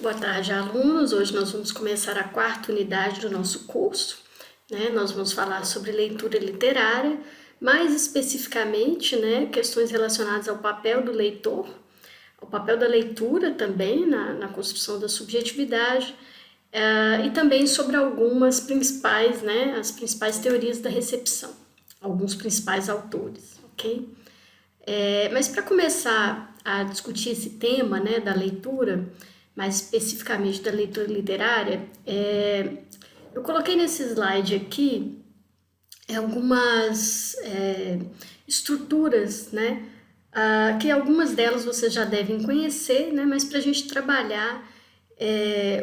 Boa tarde, alunos. Hoje nós vamos começar a quarta unidade do nosso curso, né? Nós vamos falar sobre leitura literária, mais especificamente, né, questões relacionadas ao papel do leitor, ao papel da leitura também na construção da subjetividade, e também sobre algumas principais, né, as principais teorias da recepção, alguns principais autores, ok? Mas para começar a discutir esse tema, né, da leitura, mais especificamente da leitura literária, eu coloquei nesse slide aqui algumas estruturas, né, que algumas delas vocês já devem conhecer, né, mas para a gente trabalhar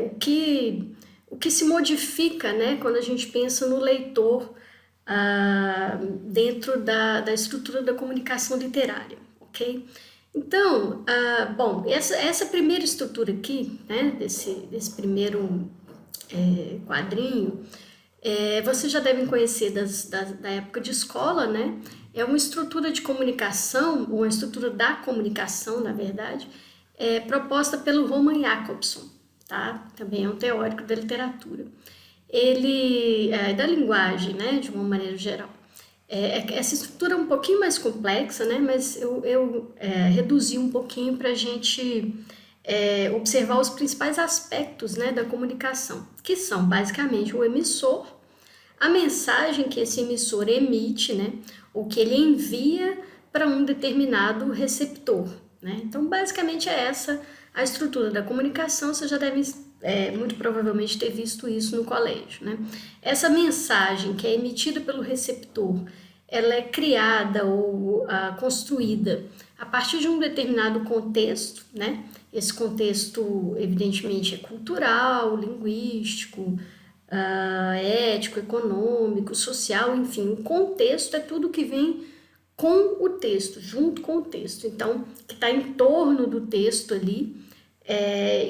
o que se modifica, né, quando a gente pensa no leitor dentro da estrutura da comunicação literária, ok? Então, bom, essa primeira estrutura aqui, né, desse primeiro quadrinho, vocês já devem conhecer da época de escola, né? É uma estrutura de comunicação, uma estrutura da comunicação, na verdade, proposta pelo Roman Jakobson, tá? Também é um teórico da literatura. Ele, da linguagem, né, de uma maneira geral. Essa estrutura é um pouquinho mais complexa, né, mas eu reduzi um pouquinho para a gente observar os principais aspectos, né, da comunicação, que são basicamente o emissor, a mensagem que esse emissor emite, né, ou que ele envia para um determinado receptor, né? Então, basicamente é essa a estrutura da comunicação. Você já deve muito provavelmente ter visto isso no colégio, né? Essa mensagem que é emitida pelo receptor, ela é criada ou construída a partir de um determinado contexto, né? Esse contexto, evidentemente, é cultural, linguístico, ético, econômico, social, enfim. O contexto é tudo que vem com o texto, junto com o texto. Então, que está em torno do texto ali,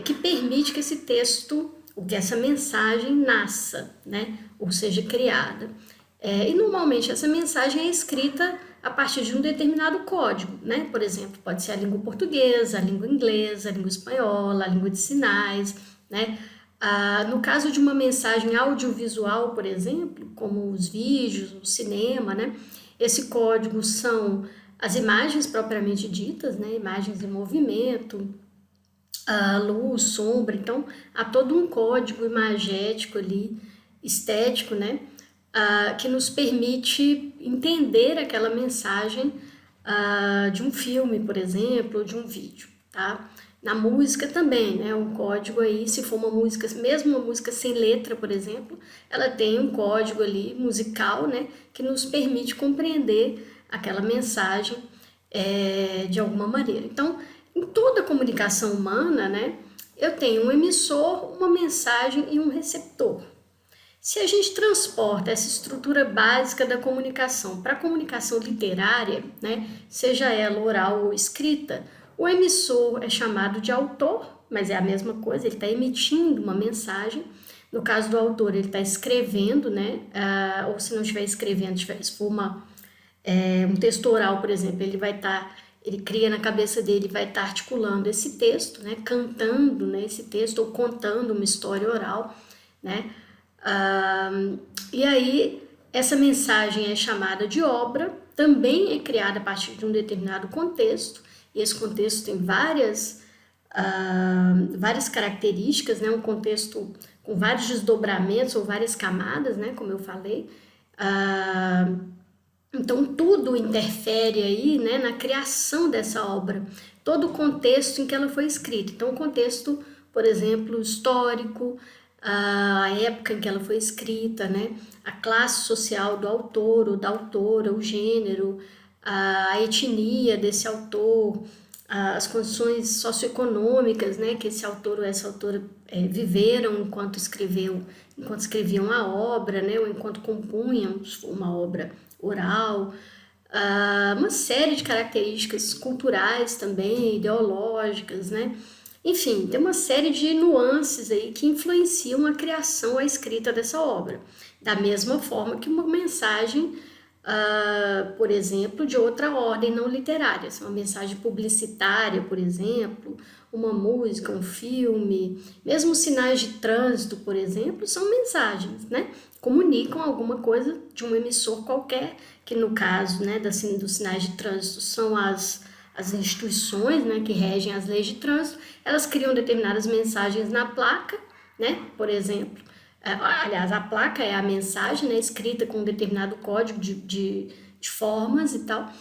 que permite que esse texto, ou que essa mensagem nasça, né? Ou seja, criada. E normalmente essa mensagem é escrita a partir de um determinado código, né? Por exemplo, pode ser a língua portuguesa, a língua inglesa, a língua espanhola, a língua de sinais, né? No caso de uma mensagem audiovisual, por exemplo, como os vídeos, o cinema, né? Esse código são as imagens propriamente ditas, né? Imagens em movimento, luz, sombra. Então, há todo um código imagético ali, estético, né? Que nos permite entender aquela mensagem de um filme, por exemplo, ou de um vídeo, tá? Na música também, né? Um código aí, se for uma música, mesmo uma música sem letra, por exemplo, ela tem um código ali musical, né? Que nos permite compreender aquela mensagem de alguma maneira. Então, em toda a comunicação humana, né? Eu tenho um emissor, uma mensagem e um receptor. Se a gente transporta essa estrutura básica da comunicação para a comunicação literária, né, seja ela oral ou escrita, o emissor é chamado de autor, mas é a mesma coisa, ele está emitindo uma mensagem. No caso do autor, ele está escrevendo, né, ou se não estiver escrevendo, se for um texto oral, por exemplo, ele cria na cabeça dele, vai estar articulando esse texto, né, cantando, né, esse texto, ou contando uma história oral, né. E aí, essa mensagem é chamada de obra, também é criada a partir de um determinado contexto, e esse contexto tem várias características, né? Um contexto com vários desdobramentos ou várias camadas, né? Como eu falei. Então, tudo interfere aí, né, na criação dessa obra, todo o contexto em que ela foi escrita. Então, o contexto, por exemplo, histórico, a época em que ela foi escrita, né? A classe social do autor ou da autora, o gênero, a etnia desse autor, as condições socioeconômicas, né, que esse autor ou essa autora viveram enquanto escreviam a obra, né, ou enquanto compunham uma obra oral, uma série de características culturais também, ideológicas, né? Enfim, tem uma série de nuances aí que influenciam a criação, a escrita dessa obra. Da mesma forma que uma mensagem, por exemplo, de outra ordem não literária, se uma mensagem publicitária, por exemplo, uma música, um filme, mesmo sinais de trânsito, por exemplo, são mensagens, né? Comunicam alguma coisa de um emissor qualquer, que no caso, né, dos sinais de trânsito são as instituições, né, que regem as leis de trânsito. Elas criam determinadas mensagens na placa, né, por exemplo. Aliás, a placa é a mensagem, né, escrita com um determinado código de formas e tal.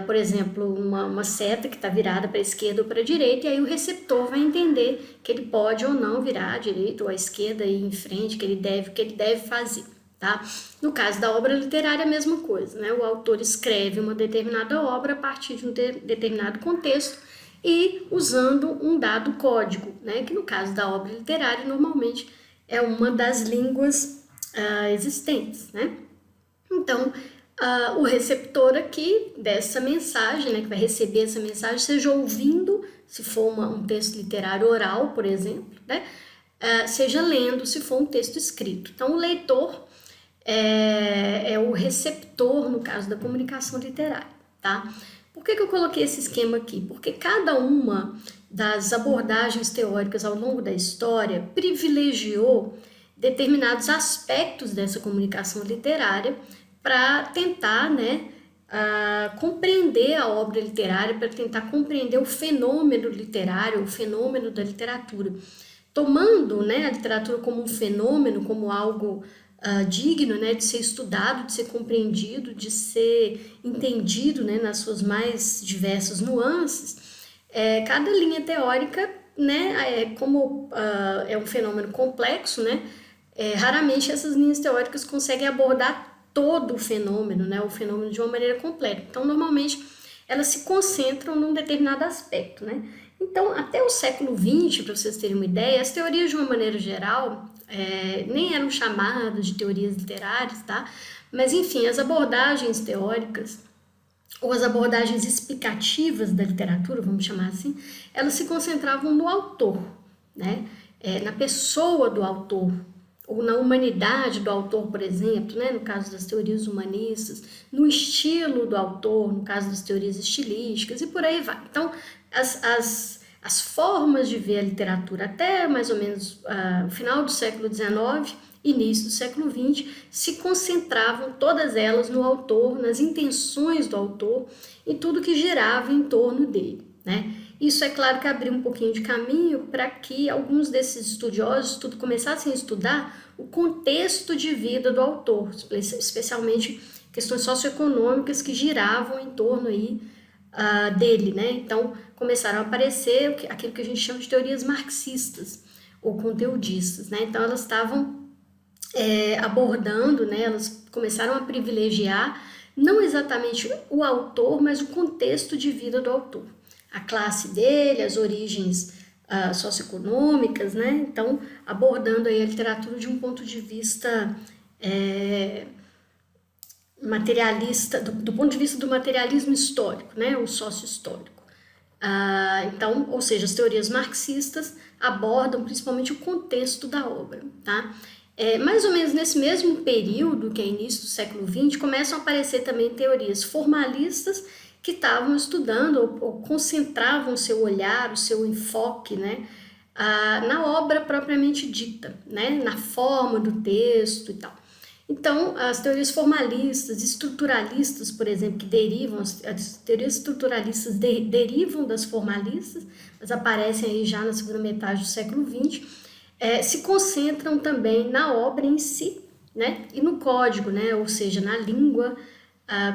Por exemplo, uma seta que está virada para a esquerda ou para a direita, e aí o receptor vai entender que ele pode ou não virar à direita ou à esquerda e ir em frente, o que ele deve fazer. Tá? No caso da obra literária, a mesma coisa, né? O autor escreve uma determinada obra a partir de um determinado contexto e usando um dado código, né? Que no caso da obra literária, normalmente é uma das línguas existentes, né? Então, o receptor aqui dessa mensagem, né, que vai receber essa mensagem, seja ouvindo, se for um texto literário oral, por exemplo, né? Seja lendo, se for um texto escrito. Então, o leitor é o receptor, no caso da comunicação literária, tá? Por que eu coloquei esse esquema aqui? Porque cada uma das abordagens teóricas ao longo da história privilegiou determinados aspectos dessa comunicação literária para tentar, né, compreender a obra literária, para tentar compreender o fenômeno literário, o fenômeno da literatura, tomando, né, a literatura como um fenômeno, como algo digno, né, de ser estudado, de ser compreendido, de ser entendido, né, nas suas mais diversas nuances. Cada linha teórica, né, como é um fenômeno complexo, né, raramente essas linhas teóricas conseguem abordar todo o fenômeno, né, o fenômeno de uma maneira completa. Então, normalmente, elas se concentram num determinado aspecto, né? Então, até o século XX, para vocês terem uma ideia, as teorias, de uma maneira geral, nem eram chamadas de teorias literárias, tá? Mas, enfim, as abordagens teóricas, ou as abordagens explicativas da literatura, vamos chamar assim, elas se concentravam no autor, né? Na pessoa do autor, ou na humanidade do autor, por exemplo, né? No caso das teorias humanistas, no estilo do autor, no caso das teorias estilísticas, e por aí vai. Então, as formas de ver a literatura até mais ou menos o final do século XIX, início do século XX, se concentravam todas elas no autor, nas intenções do autor e tudo que girava em torno dele, né? Isso, é claro, que abriu um pouquinho de caminho para que alguns desses estudiosos começassem a estudar o contexto de vida do autor, especialmente questões socioeconômicas que giravam em torno aí, dele, né? Então, começaram a aparecer aquilo que a gente chama de teorias marxistas ou conteudistas, né? Então, elas estavam abordando, né? Elas começaram a privilegiar não exatamente o autor, mas o contexto de vida do autor, a classe dele, as origens socioeconômicas, né? Então, abordando aí a literatura de um ponto de vista materialista, do ponto de vista do materialismo histórico, né? O sócio-histórico. Então, ou seja, as teorias marxistas abordam principalmente o contexto da obra, tá? Mais ou menos nesse mesmo período, que é início do século XX, começam a aparecer também teorias formalistas que estavam estudando ou concentravam o seu olhar, o seu enfoque, né, na obra propriamente dita, né, na forma do texto e tal. Então, as teorias formalistas, estruturalistas, por exemplo, que derivam, as teorias estruturalistas derivam das formalistas, mas aparecem aí já na segunda metade do século XX, se concentram também na obra em si, né, e no código, né, ou seja, na língua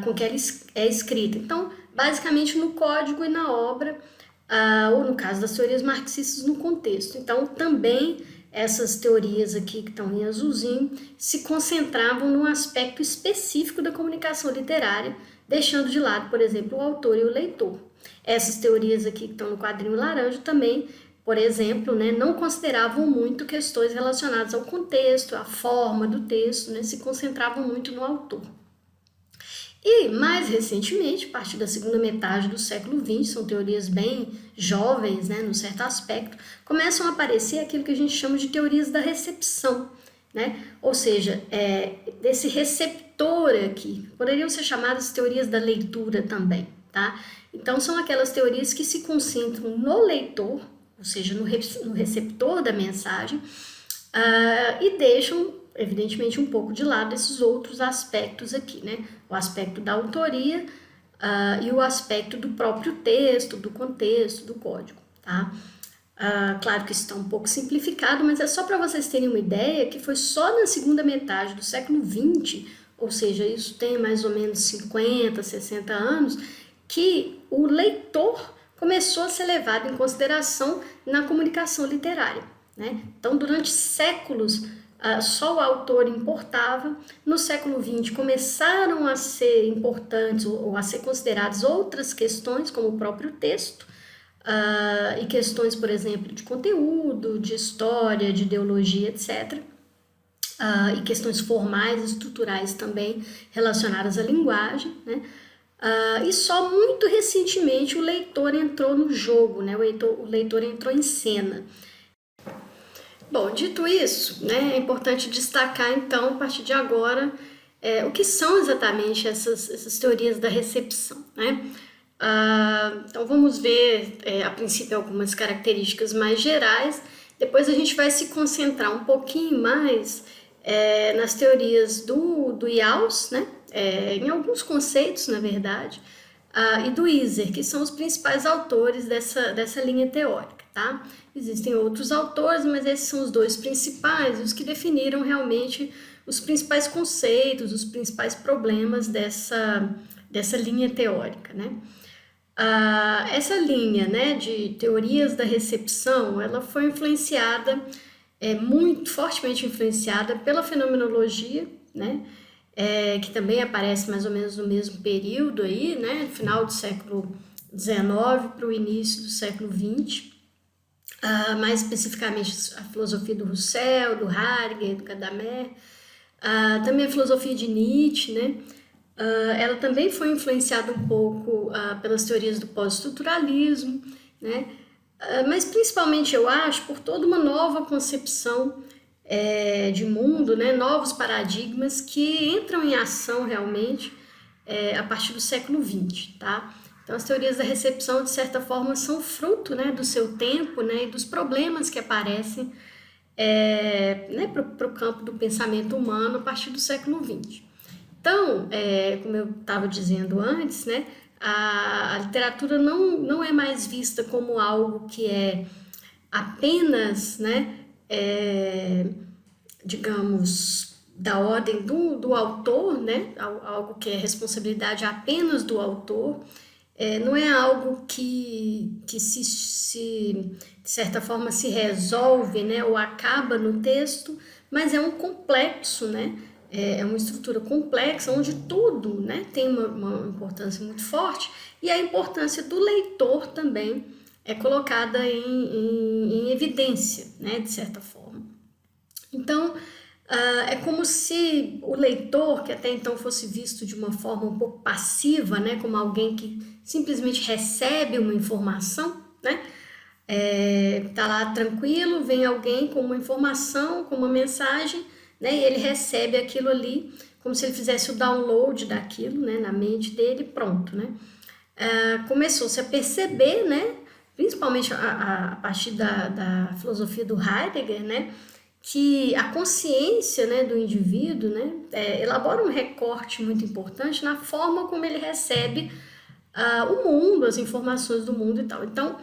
com que ela é escrita. Então, basicamente no código e na obra, ou no caso das teorias marxistas, no contexto. Então, também essas teorias aqui que estão em azulzinho se concentravam num aspecto específico da comunicação literária, deixando de lado, por exemplo, o autor e o leitor. Essas teorias aqui que estão no quadrinho laranja também, por exemplo, né, não consideravam muito questões relacionadas ao contexto, à forma do texto, né, se concentravam muito no autor. E, mais recentemente, a partir da segunda metade do século XX, são teorias bem jovens, né, num certo aspecto, começam a aparecer aquilo que a gente chama de teorias da recepção, né? Ou seja, desse receptor aqui. Poderiam ser chamadas teorias da leitura também, tá? Então, são aquelas teorias que se concentram no leitor, ou seja, no receptor da mensagem, e deixam, evidentemente, um pouco de lado esses outros aspectos aqui, né? O aspecto da autoria e o aspecto do próprio texto, do contexto, do código, tá? Claro que isso está um pouco simplificado, mas é só para vocês terem uma ideia que foi só na segunda metade do século XX, ou seja, isso tem mais ou menos 50, 60 anos, que o leitor começou a ser levado em consideração na comunicação literária, né? Então, durante séculos, só o autor importava. No século XX começaram a ser importantes ou a ser consideradas outras questões, como o próprio texto, e questões, por exemplo, de conteúdo, de história, de ideologia, etc. E questões formais, estruturais também relacionadas à linguagem, né? E só muito recentemente o leitor entrou no jogo, né? O leitor entrou em cena. Bom, dito isso, né, é importante destacar então, a partir de agora, o que são exatamente essas teorias da recepção, né? Então vamos ver, a princípio, algumas características mais gerais, depois a gente vai se concentrar um pouquinho mais nas teorias do Yaus, né? Em alguns conceitos, na verdade, e do Iser, que são os principais autores dessa linha teórica, tá? Existem outros autores, mas esses são os dois principais, os que definiram realmente os principais conceitos, os principais problemas dessa linha teórica, né? Essa linha, né, de teorias da recepção, ela foi influenciada, muito fortemente influenciada pela fenomenologia, né? Que também aparece mais ou menos no mesmo período aí, né, final do século XIX para o início do século XX, mais especificamente a filosofia do Husserl, do Heidegger, do Gadamer, também a filosofia de Nietzsche, né? Ela também foi influenciada um pouco pelas teorias do pós-estruturalismo, né? Mas principalmente, eu acho, por toda uma nova concepção de mundo, né? Novos paradigmas que entram em ação realmente a partir do século XX, tá? Então, as teorias da recepção, de certa forma, são fruto, né, do seu tempo, né, e dos problemas que aparecem né, para o campo do pensamento humano a partir do século XX. Então, como eu estava dizendo antes, né, a literatura não é mais vista como algo que é apenas, né, digamos, da ordem do autor, né, algo que é responsabilidade apenas do autor, não é algo que de certa forma se resolve, né, ou acaba no texto, mas é um complexo, né, é uma estrutura complexa onde tudo, né, tem uma importância muito forte, e a importância do leitor também é colocada em evidência, né, de certa forma. Então, é como se o leitor, que até então fosse visto de uma forma um pouco passiva, né, como alguém que simplesmente recebe uma informação, né, tá lá tranquilo, vem alguém com uma informação, com uma mensagem, né, e ele recebe aquilo ali como se ele fizesse o download daquilo, né, na mente dele, pronto, né. Começou-se a perceber, né, principalmente a partir da filosofia do Heidegger, né, que a consciência, né, do indivíduo, né, elabora um recorte muito importante na forma como ele recebe o mundo, as informações do mundo e tal. Então,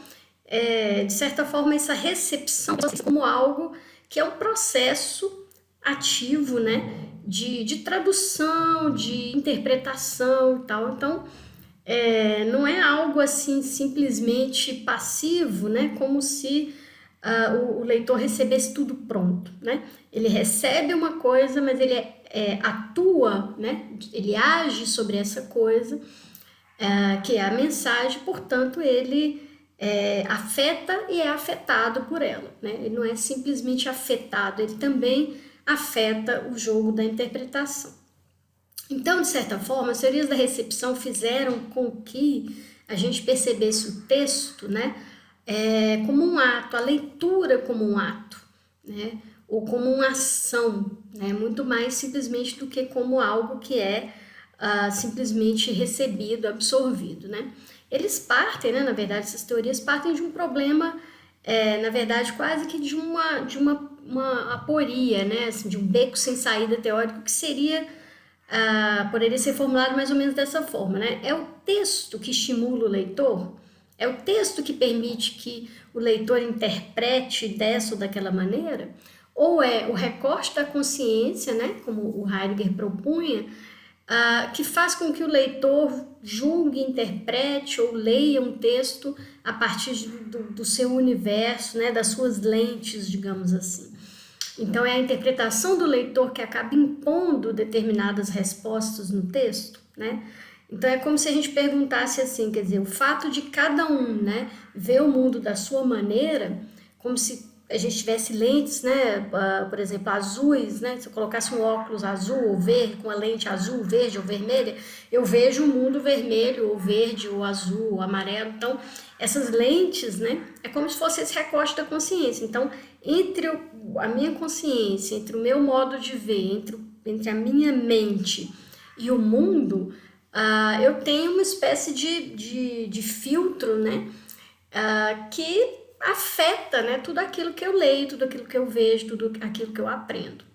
de certa forma, essa recepção como algo que é um processo ativo, né, de tradução, de interpretação e tal. Então, não é algo assim simplesmente passivo, né, como se o leitor recebesse tudo pronto, né? Ele recebe uma coisa, mas ele atua, né? Ele age sobre essa coisa, que é a mensagem, portanto, ele afeta e é afetado por ela, né? Ele não é simplesmente afetado, ele também afeta o jogo da interpretação. Então, de certa forma, as teorias da recepção fizeram com que a gente percebesse o texto, né, como um ato, a leitura como um ato, né, ou como uma ação, né, muito mais simplesmente do que como algo que é simplesmente recebido, absorvido, né. Eles partem, né, na verdade, essas teorias partem de um problema na verdade, quase que uma aporia, né? Assim, de um beco sem saída teórico que seria, poderia ser formulado mais ou menos dessa forma, né? É o texto que estimula o leitor? É o texto que permite que o leitor interprete dessa ou daquela maneira? Ou é o recorte da consciência, né? Como o Heidegger propunha, que faz com que o leitor julgue, interprete ou leia um texto a partir do seu universo, né, das suas lentes, digamos assim. Então, é a interpretação do leitor que acaba impondo determinadas respostas no texto, né? Então, é como se a gente perguntasse assim, quer dizer, o fato de cada um, né, ver o mundo da sua maneira, como se a gente tivesse lentes, né, por exemplo, azuis, né, se eu colocasse um óculos azul ou verde, com a lente azul, verde ou vermelha, eu vejo o mundo vermelho ou verde ou azul ou amarelo. Então, essas lentes, né, é como se fosse esse recorte da consciência. Então, entre a minha consciência, entre o meu modo de ver, entre a minha mente e o mundo, eu tenho uma espécie de filtro, né, que afeta, né, tudo aquilo que eu leio, tudo aquilo que eu vejo, tudo aquilo que eu aprendo.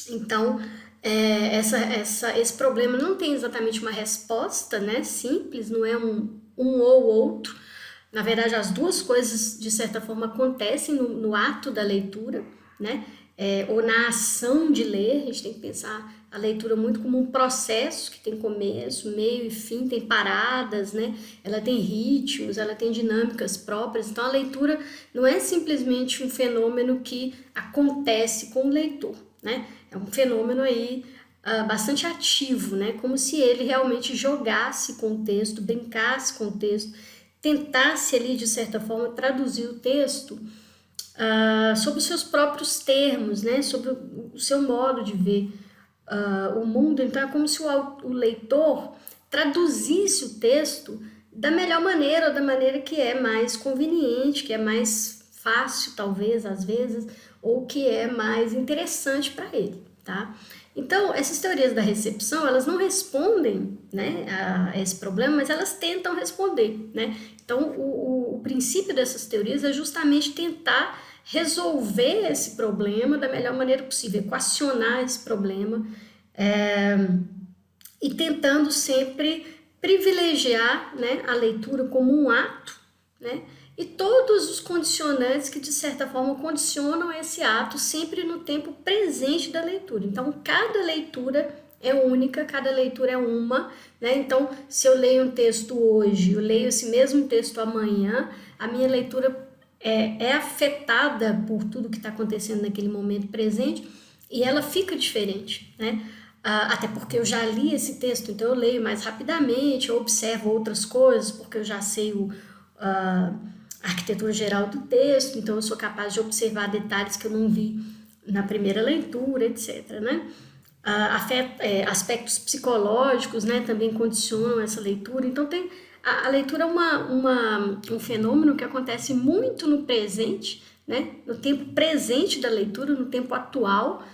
Então, esse problema não tem exatamente uma resposta, né, simples, não é um ou outro. Na verdade, as duas coisas, de certa forma, acontecem no ato da leitura, né, ou na ação de ler. A gente tem que pensar a leitura muito como um processo que tem começo, meio e fim, tem paradas, né? Ela tem ritmos, ela tem dinâmicas próprias. Então, a leitura não é simplesmente um fenômeno que acontece com o leitor, né? É um fenômeno aí bastante ativo, né? Como se ele realmente jogasse com o texto, brincasse com o texto, tentasse ali, de certa forma, traduzir o texto sobre os seus próprios termos, né? Sobre o seu modo de ver o mundo. Então, é como se o leitor traduzisse o texto da melhor maneira, ou da maneira que é mais conveniente, que é mais fácil, talvez, às vezes, ou que é mais interessante para ele, tá? Então, essas teorias da recepção, elas não respondem, né, a esse problema, mas elas tentam responder, né? Então, o princípio dessas teorias é justamente tentar resolver esse problema da melhor maneira possível, equacionar esse problema, e tentando sempre privilegiar, né, a leitura como um ato, né, e todos os condicionantes que, de certa forma, condicionam esse ato sempre no tempo presente da leitura. Então, cada leitura é única, cada leitura é uma, né? Então, se eu leio um texto hoje, eu leio esse mesmo texto amanhã, a minha leitura é afetada por tudo que está acontecendo naquele momento presente e ela fica diferente, né? Até porque eu já li esse texto, então eu leio mais rapidamente, eu observo outras coisas, porque eu já sei a arquitetura geral do texto, então eu sou capaz de observar detalhes que eu não vi na primeira leitura, etc., né? Aspectos psicológicos, né, também condicionam essa leitura. Então, a leitura é um fenômeno que acontece muito no presente, né, no tempo presente da leitura, no tempo atual,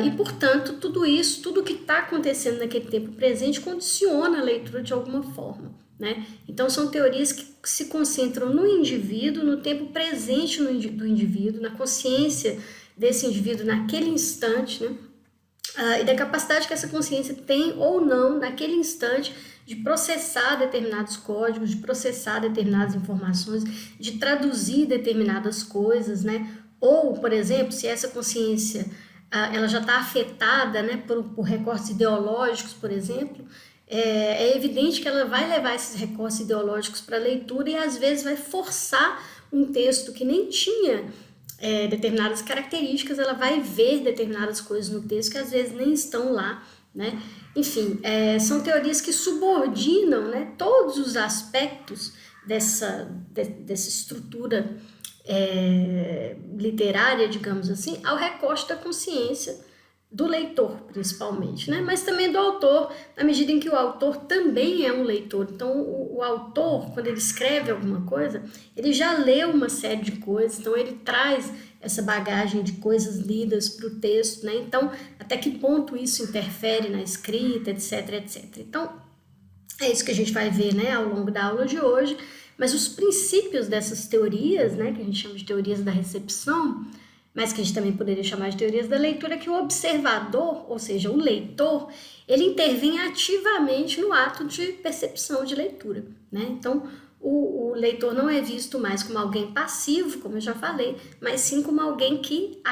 e, portanto, tudo isso, tudo que está acontecendo naquele tempo presente condiciona a leitura de alguma forma, né? Então, são teorias que se concentram no indivíduo, no tempo presente do indivíduo, na consciência desse indivíduo naquele instante, né? E da capacidade que essa consciência tem ou não, naquele instante, de processar determinados códigos, de processar determinadas informações, de traduzir determinadas coisas, né? Ou, por exemplo, se essa consciência ela já está afetada, né, por recortes ideológicos, por exemplo, é evidente que ela vai levar esses recortes ideológicos para a leitura e às vezes vai forçar um texto que nem tinha determinadas características, ela vai ver determinadas coisas no texto que às vezes nem estão lá, né? Enfim, são teorias que subordinam, né, todos os aspectos dessa estrutura literária, digamos assim, ao recorte da consciência do leitor, principalmente, né? Mas também do autor, na medida em que o autor também é um leitor. Então, o autor, quando ele escreve alguma coisa, ele já leu uma série de coisas, então ele traz essa bagagem de coisas lidas para o texto, né? Então, até que ponto isso interfere na escrita, etc, etc. Então, é isso que a gente vai ver, né, ao longo da aula de hoje. Mas os princípios dessas teorias, né, que a gente chama de teorias da recepção, mas que a gente também poderia chamar de teorias da leitura, é que o observador, ou seja, o leitor, ele intervém ativamente no ato de percepção de leitura, né? Então, o leitor não é visto mais como alguém passivo, como eu já falei, mas sim como alguém que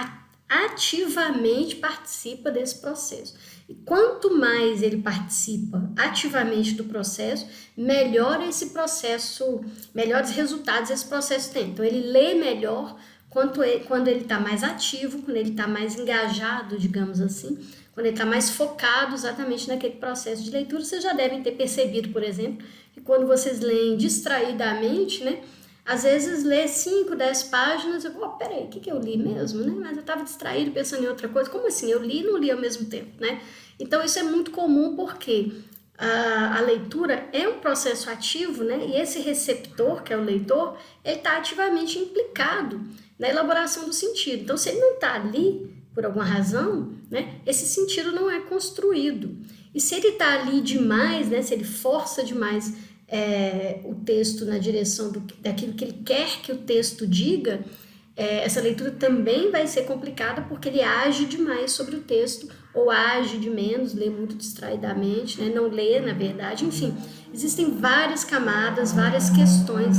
ativamente participa desse processo. E quanto mais ele participa ativamente do processo, melhor esse processo, melhores resultados esse processo tem. Então, ele lê melhor quando ele está mais ativo, quando ele está mais engajado, digamos assim, quando ele está mais focado exatamente naquele processo de leitura. Vocês já devem ter percebido, por exemplo, que quando vocês leem distraidamente, né, às vezes lê 5, 10 páginas, eu vou, peraí, o que eu li mesmo, né? Mas eu estava distraído pensando em outra coisa. Como assim? Eu li e não li ao mesmo tempo, né? Então isso é muito comum porque a leitura é um processo ativo, né? E esse receptor, que é o leitor, ele está ativamente implicado na elaboração do sentido. Então, se ele não está ali, por alguma razão, né, esse sentido não é construído. E se ele está ali demais, né, se ele força demais o texto na direção daquilo que ele quer que o texto diga, essa leitura também vai ser complicada porque ele age demais sobre o texto, ou age de menos, lê muito distraidamente, né, não lê, na verdade, enfim. Existem várias camadas, várias questões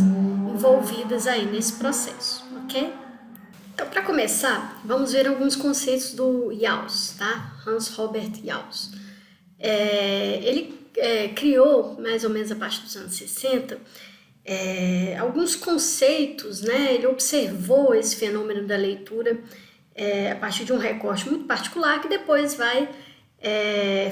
envolvidas aí nesse processo, ok? Então, para começar, vamos ver alguns conceitos do Jauss, tá? Hans Robert Jauss. Ele criou, mais ou menos a partir dos anos 60, alguns conceitos, né? Ele observou esse fenômeno da leitura a partir de um recorte muito particular que depois vai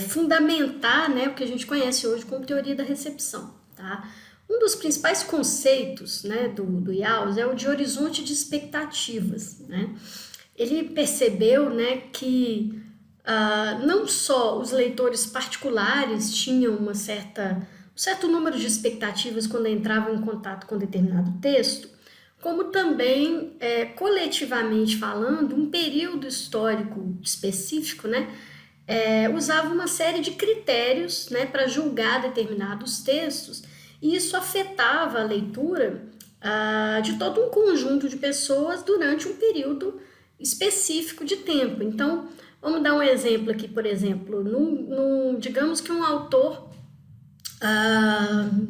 fundamentar, né, o que a gente conhece hoje como teoria da recepção, tá? Um dos principais conceitos, né, do Jauss é o de horizonte de expectativas, né? Ele percebeu, né, que não só os leitores particulares tinham um certo número de expectativas quando entravam em contato com determinado texto, como também, coletivamente falando, um período histórico específico, né, usava uma série de critérios, né, para julgar determinados textos, e isso afetava a leitura de todo um conjunto de pessoas durante um período específico de tempo. Então, vamos dar um exemplo aqui, por exemplo, digamos que um autor,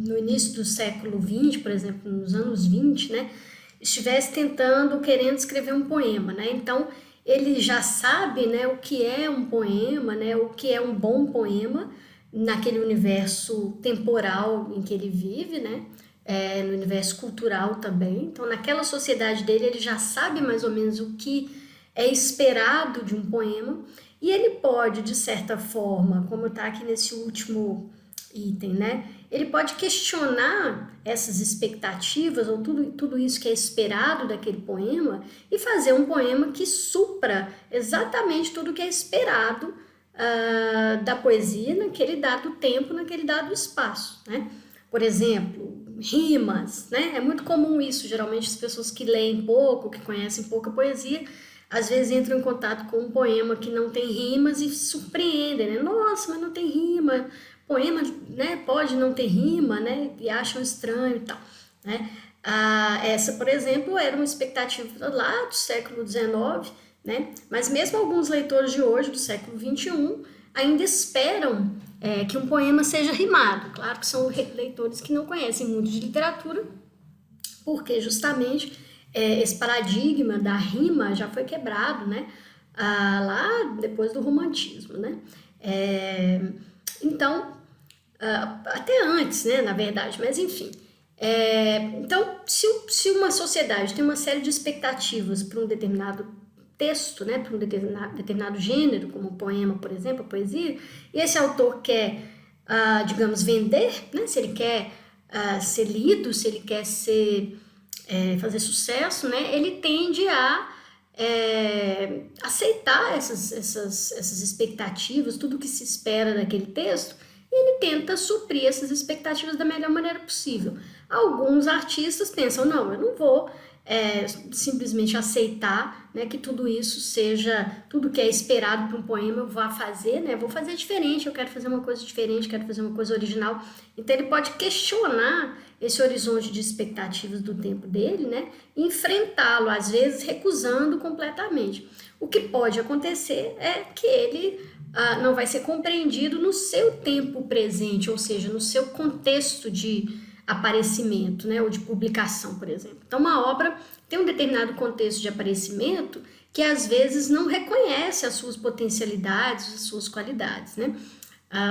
no início do século XX, por exemplo, nos anos 20, né, estivesse querendo escrever um poema, né? Então, ele já sabe, né, o que é um poema, né, o que é um bom poema naquele universo temporal em que ele vive, né, no universo cultural também. Então, naquela sociedade dele, ele já sabe mais ou menos o que é esperado de um poema, e ele pode, de certa forma, como está aqui nesse último item, né, ele pode questionar essas expectativas ou tudo isso que é esperado daquele poema e fazer um poema que supra exatamente tudo que é esperado da poesia naquele dado tempo, naquele dado espaço, né? Por exemplo, rimas, né? É muito comum isso, geralmente as pessoas que leem pouco, que conhecem pouca poesia, às vezes entram em contato com um poema que não tem rimas e se surpreendem, né? Nossa, mas não tem rima, poema, né, pode não ter rima, né, e acham estranho e tal, né. Essa, por exemplo, era uma expectativa lá do século XIX, né, mas mesmo alguns leitores de hoje, do século XXI, ainda esperam que um poema seja rimado. Claro que são leitores que não conhecem muito de literatura, porque justamente esse paradigma da rima já foi quebrado, né, lá depois do romantismo, né. Então, até antes, né, na verdade, mas enfim. Então, se uma sociedade tem uma série de expectativas para um determinado texto, né, para um determinado gênero, como um poema, por exemplo, a poesia, e esse autor quer, digamos, vender, né, se ele quer ser lido, se ele quer fazer sucesso, né, ele tende a aceitar essas expectativas, tudo que se espera daquele texto, e ele tenta suprir essas expectativas da melhor maneira possível. Alguns artistas pensam, não, eu não vou simplesmente aceitar, né, que tudo isso seja, tudo que é esperado para um poema eu vá fazer, né, vou fazer diferente, eu quero fazer uma coisa diferente, quero fazer uma coisa original. Então ele pode questionar esse horizonte de expectativas do tempo dele, né, e enfrentá-lo, às vezes recusando completamente. O que pode acontecer é que ele não vai ser compreendido no seu tempo presente, ou seja, no seu contexto de aparecimento, né, ou de publicação, por exemplo. Então, uma obra tem um determinado contexto de aparecimento que às vezes não reconhece as suas potencialidades, as suas qualidades, né?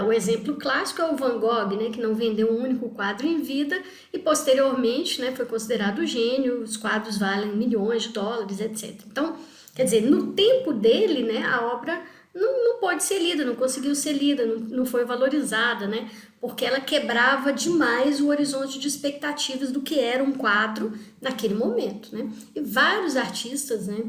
O exemplo clássico é o Van Gogh, né, que não vendeu um único quadro em vida e posteriormente, né, foi considerado gênio, os quadros valem milhões de dólares, etc. Então, quer dizer, no tempo dele, né, a obra não pode ser lida, não conseguiu ser lida, não foi valorizada, né? Porque ela quebrava demais o horizonte de expectativas do que era um quadro naquele momento, né? E vários artistas, né,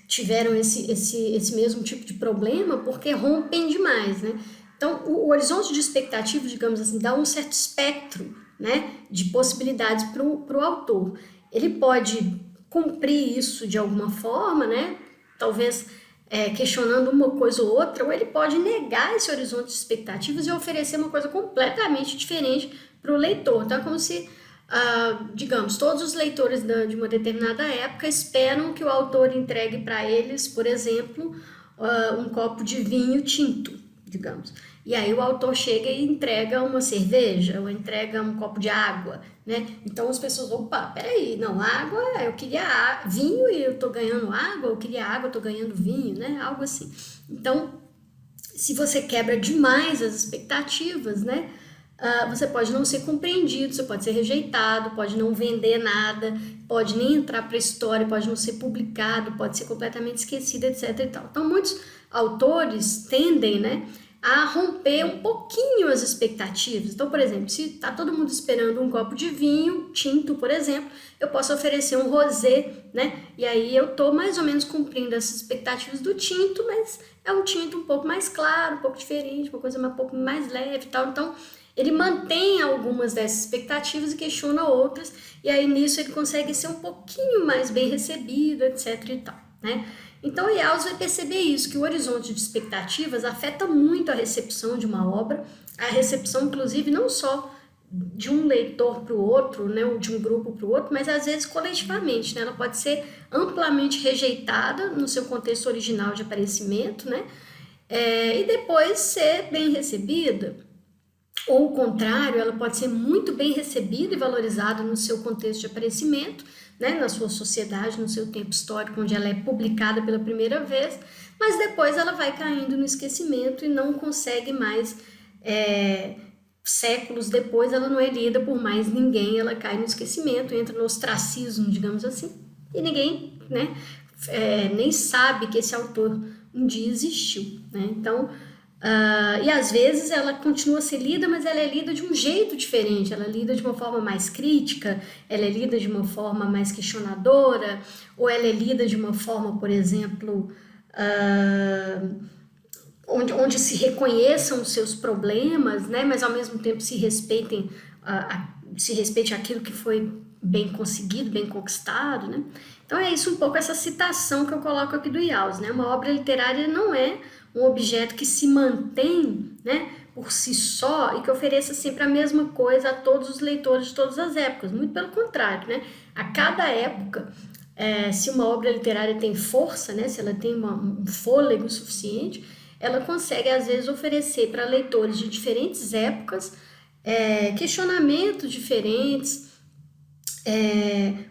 tiveram esse mesmo tipo de problema porque rompem demais, né? Então, o horizonte de expectativas, digamos assim, dá um certo espectro, né, de possibilidades para o autor. Ele pode cumprir isso de alguma forma, né? Talvez questionando uma coisa ou outra, ou ele pode negar esse horizonte de expectativas e oferecer uma coisa completamente diferente para o leitor. Então, é como se, digamos, todos os leitores de uma determinada época esperam que o autor entregue para eles, por exemplo, um copo de vinho tinto, digamos. E aí o autor chega e entrega uma cerveja, ou entrega um copo de água, né? Então as pessoas vão, opa, peraí, não, água, eu queria vinho e eu tô ganhando água, eu queria água, eu tô ganhando vinho, né? Algo assim. Então, se você quebra demais as expectativas, né? Você pode não ser compreendido, você pode ser rejeitado, pode não vender nada, pode nem entrar para a história, pode não ser publicado, pode ser completamente esquecido, etc. e tal. Então, muitos autores tendem, né, a romper um pouquinho as expectativas. Então, por exemplo, se está todo mundo esperando um copo de vinho tinto, por exemplo, eu posso oferecer um rosé, né? E aí eu estou mais ou menos cumprindo essas expectativas do tinto, mas é um tinto um pouco mais claro, um pouco diferente, uma coisa um pouco mais leve e tal. Então, ele mantém algumas dessas expectativas e questiona outras, e aí nisso ele consegue ser um pouquinho mais bem recebido, etc e tal, né? Então, o Yaus vai perceber isso, que o horizonte de expectativas afeta muito a recepção de uma obra, a recepção, inclusive, não só de um leitor para o outro, né, ou de um grupo para o outro, mas às vezes coletivamente, né? Ela pode ser amplamente rejeitada no seu contexto original de aparecimento, né? E depois ser bem recebida. Ou o contrário, ela pode ser muito bem recebida e valorizada no seu contexto de aparecimento, né, na sua sociedade, no seu tempo histórico, onde ela é publicada pela primeira vez, mas depois ela vai caindo no esquecimento e não consegue mais, séculos depois, ela não é lida por mais ninguém, ela cai no esquecimento, entra no ostracismo, digamos assim, e ninguém, né, nem sabe que esse autor um dia existiu, né? Então, e às vezes ela continua a ser lida, mas ela é lida de um jeito diferente, ela é lida de uma forma mais crítica, ela é lida de uma forma mais questionadora, ou ela é lida de uma forma, por exemplo, onde se reconheçam os seus problemas, né, mas ao mesmo tempo se respeitem, se respeite aquilo que foi bem conseguido, bem conquistado, né? Então é isso um pouco, essa citação que eu coloco aqui do Yaus, né? Uma obra literária não é um objeto que se mantém, né, por si só e que ofereça sempre a mesma coisa a todos os leitores de todas as épocas. Muito pelo contrário, né? A cada época, se uma obra literária tem força, né, se ela tem um fôlego suficiente, ela consegue, às vezes, oferecer para leitores de diferentes épocas questionamentos diferentes,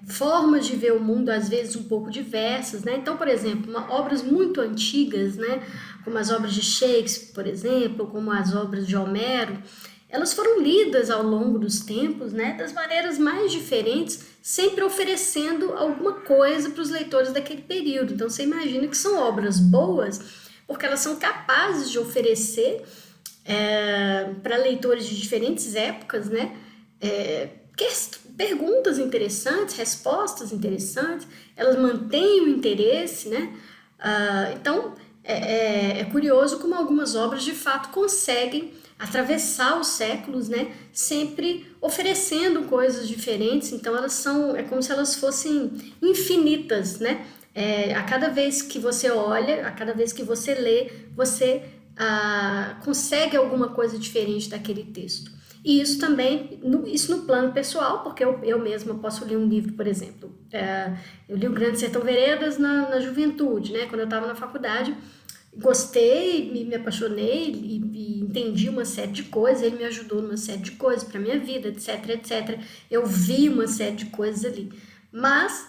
formas de ver o mundo, às vezes, um pouco diversas, né? Então, por exemplo, obras muito antigas, né, como as obras de Shakespeare, por exemplo, como as obras de Homero, elas foram lidas ao longo dos tempos, né, das maneiras mais diferentes, sempre oferecendo alguma coisa para os leitores daquele período. Então, você imagina que são obras boas, porque elas são capazes de oferecer para leitores de diferentes épocas, né, perguntas interessantes, respostas interessantes, elas mantêm o interesse, né? Então, é curioso como algumas obras de fato conseguem atravessar os séculos, né, sempre oferecendo coisas diferentes. Então elas são, é como se elas fossem infinitas, né? A cada vez que você olha, a cada vez que você lê, você consegue alguma coisa diferente daquele texto. E isso também, isso no plano pessoal, porque eu mesma posso ler um livro, por exemplo. Eu li o Grande Sertão Veredas na juventude, né? Quando eu estava na faculdade, gostei, me apaixonei e entendi uma série de coisas, ele me ajudou numa série de coisas para minha vida, etc, etc. Eu vi uma série de coisas ali. Mas,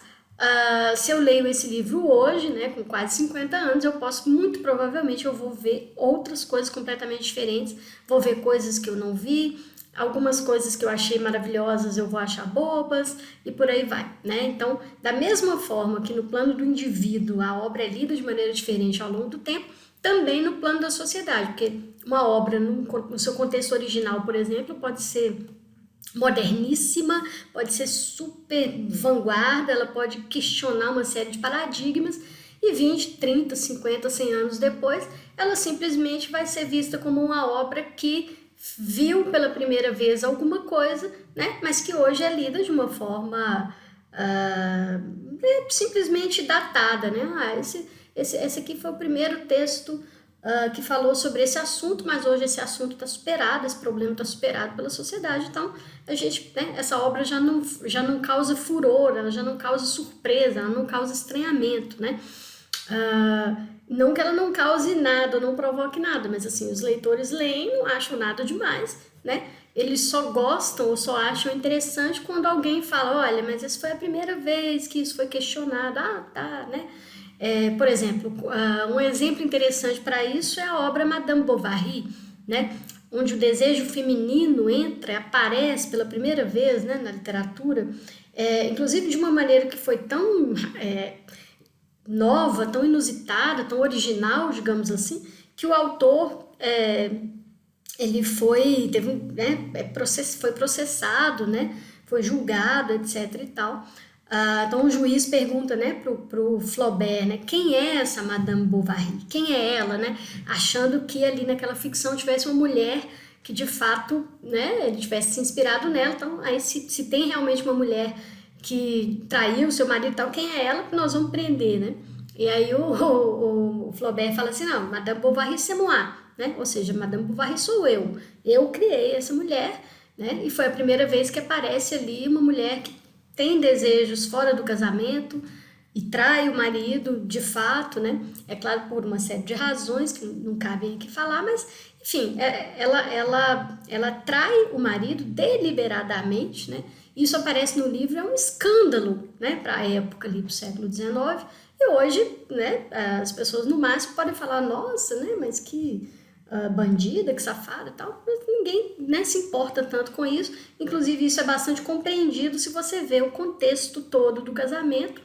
se eu leio esse livro hoje, né, com quase 50 anos, eu posso, muito provavelmente, eu vou ver outras coisas completamente diferentes, vou ver coisas que eu não vi, algumas coisas que eu achei maravilhosas eu vou achar bobas e por aí vai, né? Então, da mesma forma que no plano do indivíduo a obra é lida de maneira diferente ao longo do tempo, também no plano da sociedade, porque uma obra no seu contexto original, por exemplo, pode ser moderníssima, pode ser super vanguarda, ela pode questionar uma série de paradigmas e 20, 30, 50, 100 anos depois, ela simplesmente vai ser vista como uma obra que viu pela primeira vez alguma coisa, né, mas que hoje é lida de uma forma simplesmente datada, né? Esse aqui foi o primeiro texto que falou sobre esse assunto, mas hoje esse assunto está superado, esse problema está superado pela sociedade, então a gente, né, essa obra já não causa furor, ela já não causa surpresa, ela não causa estranhamento, né? Não que ela não cause nada, não provoque nada, mas assim, os leitores leem, não acham nada demais, né? Eles só gostam ou só acham interessante quando alguém fala, olha, mas essa foi a primeira vez que isso foi questionado, tá, né? Por exemplo, um exemplo interessante para isso é a obra Madame Bovary, né? Onde o desejo feminino aparece pela primeira vez, né, na literatura, inclusive de uma maneira que foi tão nova, tão inusitada, tão original, digamos assim, que o autor ele foi processado, né, foi julgado, etc e tal. Então o juiz pergunta, né, pro Flaubert, né, quem é essa Madame Bovary? Quem é ela, né? Achando que ali naquela ficção tivesse uma mulher que de fato, né, ele tivesse se inspirado nela. Então aí se tem realmente uma mulher que traiu o seu marido e tal, quem é ela que nós vamos prender, né? E aí o Flaubert fala assim, não, Madame Bovary c'est moi, né? Ou seja, Madame Bovary sou eu criei essa mulher, né? E foi a primeira vez que aparece ali uma mulher que tem desejos fora do casamento e trai o marido de fato, né? É claro, por uma série de razões que não cabem aqui falar, mas enfim, ela trai o marido deliberadamente, né? Isso aparece no livro, é um escândalo, né, para a época ali do século XIX, e hoje, né, as pessoas no máximo podem falar, nossa, né, mas que bandida, que safada e tal, mas ninguém, né, se importa tanto com isso. Inclusive isso é bastante compreendido se você vê o contexto todo do casamento,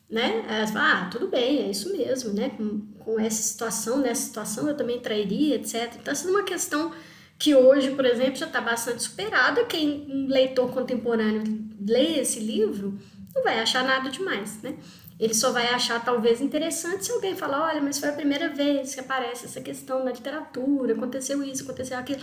né, tudo bem, é isso mesmo, né, com essa situação, nessa situação eu também trairia, etc. Então essa é uma questão que hoje, por exemplo, já está bastante superada. Quem um leitor contemporâneo lê esse livro não vai achar nada demais, né? Ele só vai achar talvez interessante se alguém falar, olha, mas foi a primeira vez que aparece essa questão na literatura, aconteceu isso, aconteceu aquilo.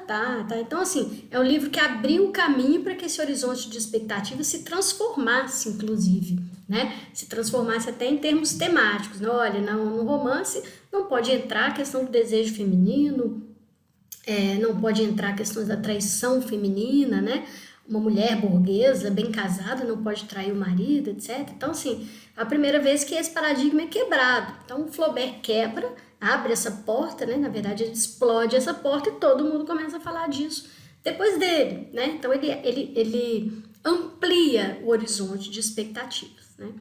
Tá. Então, assim, é um livro que abriu o caminho para que esse horizonte de expectativa se transformasse, inclusive, né? Se transformasse até em termos temáticos, né? Olha, no romance não pode entrar a questão do desejo feminino, não pode entrar questões da traição feminina, né? Uma mulher burguesa, bem casada, não pode trair o marido, etc. Então, assim, é a primeira vez que esse paradigma é quebrado. Então, o Flaubert quebra, abre essa porta, né? Na verdade, ele explode essa porta e todo mundo começa a falar disso depois dele, né? Então, ele amplia o horizonte de expectativas.